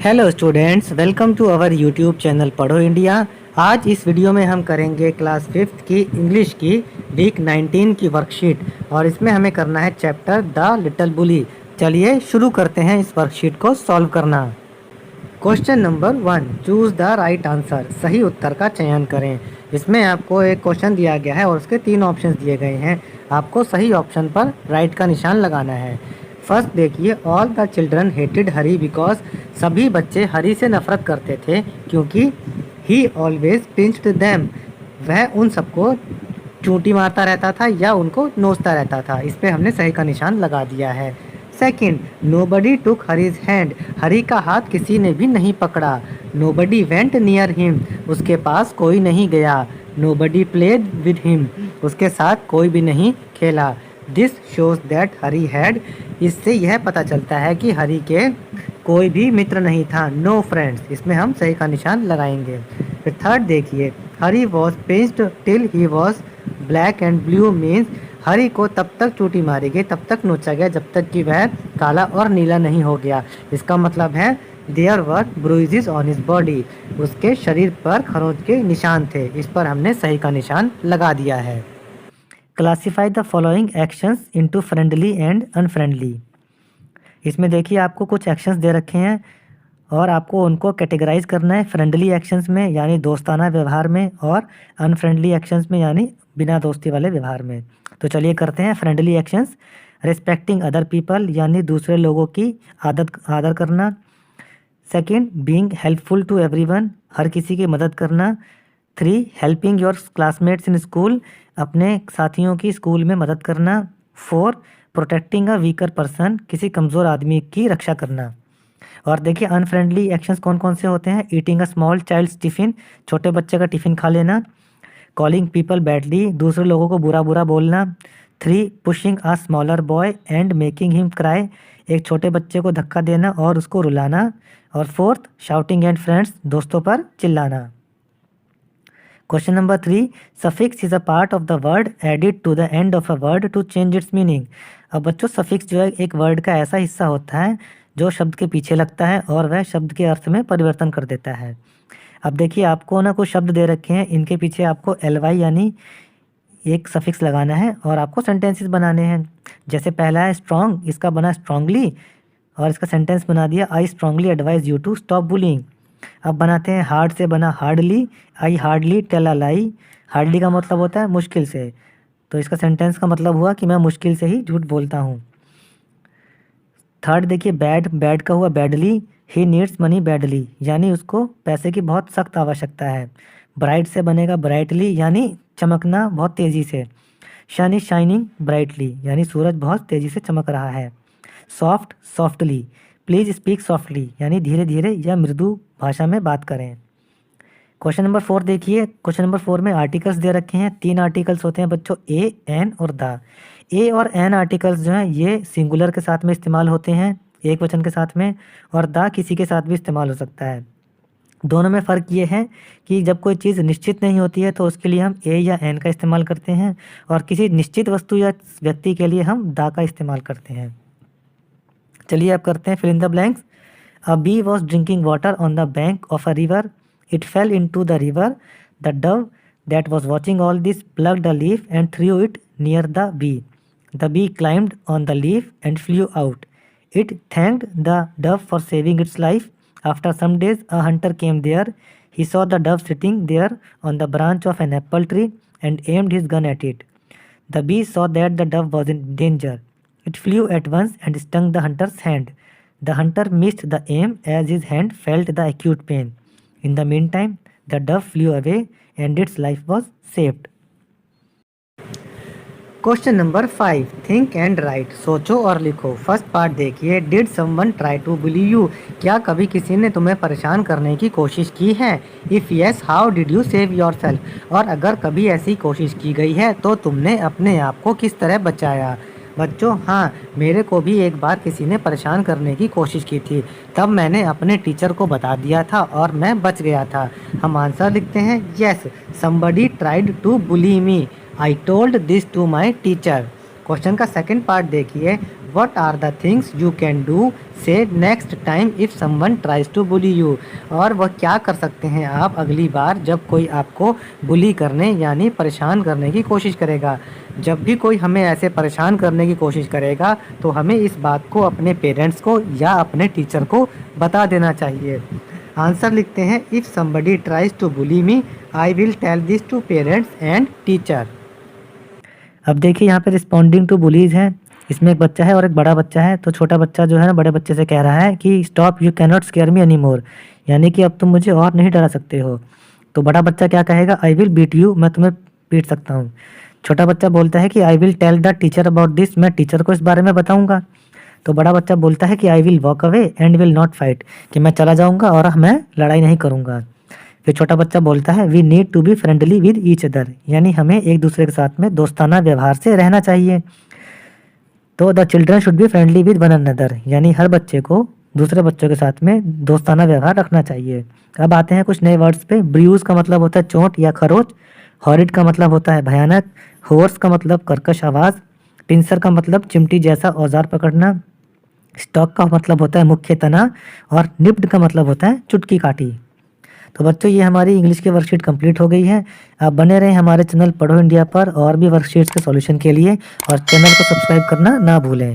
Hello students, welcome to our YouTube channel Padho India. आज इस video में हम करेंगे क्लास 5th की इंग्लिश की वीक 19 की वर्कशीट और इसमें हमें करना है चैप्टर द लिटिल बुली। चलिए शुरू करते हैं इस वर्कशीट को सॉल्व करना। Question number 1, choose the right answer. सही उत्तर का चयन करें। इसमें आपको एक क्वेश्चन दिया गया है और उसके 3 ऑप्शन दिए गए हैं। आपको सही ऑप्शन पर राइट का निशान लगाना है। फर्स्ट देखिए, all the children hated Hari because. सभी बच्चे हरी से नफरत करते थे क्योंकि ही ऑलवेज पिंच्ड देम। वह उन सबको चूंटी मारता रहता था या उनको नोचता रहता था। इस पे हमने सही का निशान लगा दिया है। सेकंड, नोबडी टुक हरीज हैंड। हरी का हाथ किसी ने भी नहीं पकड़ा। Nobody went near him. उसके पास कोई नहीं गया। Nobody played with him. उसके साथ कोई भी नहीं खेला। This shows that Hari had. इससे यह पता चलता है कि हरी के कोई भी मित्र नहीं था। No friends. इसमें हम सही का निशान लगाएंगे। फिर थर्ड देखिए, Hari was pinched till he was black and blue means Hari को तब तक चोटी मारी गई, तब तक नोचा गया जब तक कि वह काला और नीला नहीं हो गया। इसका मतलब है there were bruises on his body. उसके शरीर पर खरोंच के निशान थे। इस पर हमने सही का निशान लगा दिया है। Classify the following actions into friendly and unfriendly. इसमें देखिए आपको कुछ एक्शंस दे रखे हैं और आपको उनको कैटेगराइज करना है। फ्रेंडली एक्शंस में यानी दोस्ताना व्यवहार में, और अनफ्रेंडली एक्शंस में यानी बिना दोस्ती वाले व्यवहार में। तो चलिए करते हैं friendly actions. Respecting other people यानी दूसरे लोगों की आदर करना। Second, being helpful to everyone, हर किसी की मदद करना। 3, helping your classmates in school, अपने साथियों की स्कूल में मदद करना। 4, प्रोटेक्टिंग अ वीकर पर्सन, किसी कमज़ोर आदमी की रक्षा करना। और देखिए अनफ्रेंडली एक्शंस कौन कौन से होते हैं। Eating a small child's tiffin, छोटे बच्चे का टिफ़िन खा लेना। कॉलिंग पीपल बैडली, दूसरे लोगों को बुरा बुरा बोलना। 3, pushing a smaller boy and making him cry, एक छोटे बच्चे को धक्का देना और उसको रुलाना। और 4th, शाउटिंग एंड फ्रेंड्स, दोस्तों पर चिल्लाना। Question number 3, suffix is a part of the word added to the end of a word to change its meaning. अब बच्चों, सफिक्स जो है एक वर्ड का ऐसा हिस्सा होता है जो शब्द के पीछे लगता है और वह शब्द के अर्थ में परिवर्तन कर देता है। अब देखिए आपको ना कुछ शब्द दे रखे हैं, इनके पीछे आपको ly यानी एक सफिक्स लगाना है और आपको सेंटेंसेस बनाने हैं। जैसे पहला है स्ट्रॉन्ग, इसका बना स्ट्रांगली और इसका सेंटेंस बना दिया I strongly advise you to stop bullying. अब बनाते हैं हार्ड से बना hardly, I hardly tell a lie. Hardly का मतलब होता है मुश्किल से, तो इसका सेंटेंस का मतलब हुआ कि मैं मुश्किल से ही झूठ बोलता हूँ। थर्ड देखिए बैड, बैड का हुआ badly, he needs money badly यानी उसको पैसे की बहुत सख्त आवश्यकता है। ब्राइट से बनेगा ब्राइटली यानी चमकना बहुत तेज़ी से। सन इज शाइनिंग ब्राइटली यानी सूरज बहुत तेज़ी से चमक रहा है। Soft, softly, please speak softly यानी धीरे धीरे या मृदु भाषा में बात करें। क्वेश्चन नंबर 4 देखिए। क्वेश्चन नंबर 4 में आर्टिकल्स दे रखे हैं। 3 आर्टिकल्स होते हैं बच्चों, ए, एन और द। ए और एन आर्टिकल्स जो हैं ये सिंगुलर के साथ में इस्तेमाल होते हैं, एक वचन के साथ में, और द किसी के साथ भी इस्तेमाल हो सकता है। दोनों में फ़र्क ये है कि जब कोई चीज़ निश्चित नहीं होती है तो उसके लिए हम ए या एन का इस्तेमाल करते हैं, और किसी निश्चित वस्तु या व्यक्ति के लिए हम द का इस्तेमाल करते हैं। चलिए अब करते हैं fill in the blanks. A bee was drinking water on the bank of a river, it fell into the river, the dove that was watching all this plucked a leaf and threw it near the bee. The bee climbed on the leaf and flew out. It thanked the dove for saving its life. After some days, a hunter came there. He saw the dove sitting there on the branch of an apple tree and aimed his gun at it. The bee saw that the dove was in danger. It flew at once and stung the hunter's hand. The hunter missed the aim as his hand felt the acute pain. In the meantime, the dove flew away and its life was saved. Question number 5, think and write, सोचो और लिखो। First part देखिए, did someone try to bully you, क्या कभी किसी ने तुम्हें परेशान करने की कोशिश की है। If yes, how did you save your self, और अगर कभी ऐसी कोशिश की गई है तो तुमने अपने आप को किस तरह बचाया। बच्चों, हाँ, मेरे को भी एक बार किसी ने परेशान करने की कोशिश की थी, तब मैंने अपने टीचर को बता दिया था और मैं बच गया था। हम आंसर लिखते हैं, yes somebody tried to bully me, I told this to my teacher. Question का सेकंड पार्ट देखिए, what are the things you can do say next time if someone tries to bully you. और वह क्या कर सकते हैं आप अगली बार जब कोई आपको बुली करने यानी परेशान करने की कोशिश करेगा। जब भी कोई हमें ऐसे परेशान करने की कोशिश करेगा तो हमें इस बात को अपने पेरेंट्स को या अपने टीचर को बता देना चाहिए। आंसर लिखते हैं, if somebody tries to bully me I will tell this to parents and teacher. अब देखिए यहाँ पे रिस्पॉन्डिंग टू बुलीज है, इसमें एक बच्चा है और एक बड़ा बच्चा है। तो छोटा बच्चा जो है ना बड़े बच्चे से कह रहा है कि stop, you can not scare me any more, यानी कि अब तुम मुझे और नहीं डरा सकते हो। तो बड़ा बच्चा क्या कहेगा, आई विल बीट यू, मैं तुम्हें पीट सकता हूँ। छोटा बच्चा बोलता है कि I will tell the teacher about this, मैं टीचर को इस बारे में बताऊंगा। तो बड़ा बच्चा बोलता है कि I will walk away and will not fight, कि मैं चला जाऊंगा और मैं लड़ाई नहीं करूंगा। फिर छोटा बच्चा बोलता है we need to be friendly with each other, यानी हमें एक दूसरे के साथ में दोस्ताना व्यवहार से रहना चाहिए। तो the children should be friendly with one another, यानी हर बच्चे को दूसरे बच्चों के साथ में दोस्ताना व्यवहार रखना चाहिए। अब आते हैं कुछ नए वर्ड्स पे। ब्रूज का मतलब होता है चोट या खरोच, हॉरिड का मतलब होता है भयानक, होर्स का मतलब कर्कश आवाज़, पिंसर का मतलब चिमटी जैसा औजार पकड़ना, स्टॉक का मतलब होता है मुख्य तना, और निप्ड का मतलब होता है चुटकी काटी। तो बच्चों ये हमारी इंग्लिश की वर्कशीट कंप्लीट हो गई है। आप बने रहें हमारे चैनल पढ़ो इंडिया पर और भी वर्कशीट्स के सॉल्यूशन के लिए, और चैनल को सब्सक्राइब करना ना भूलें।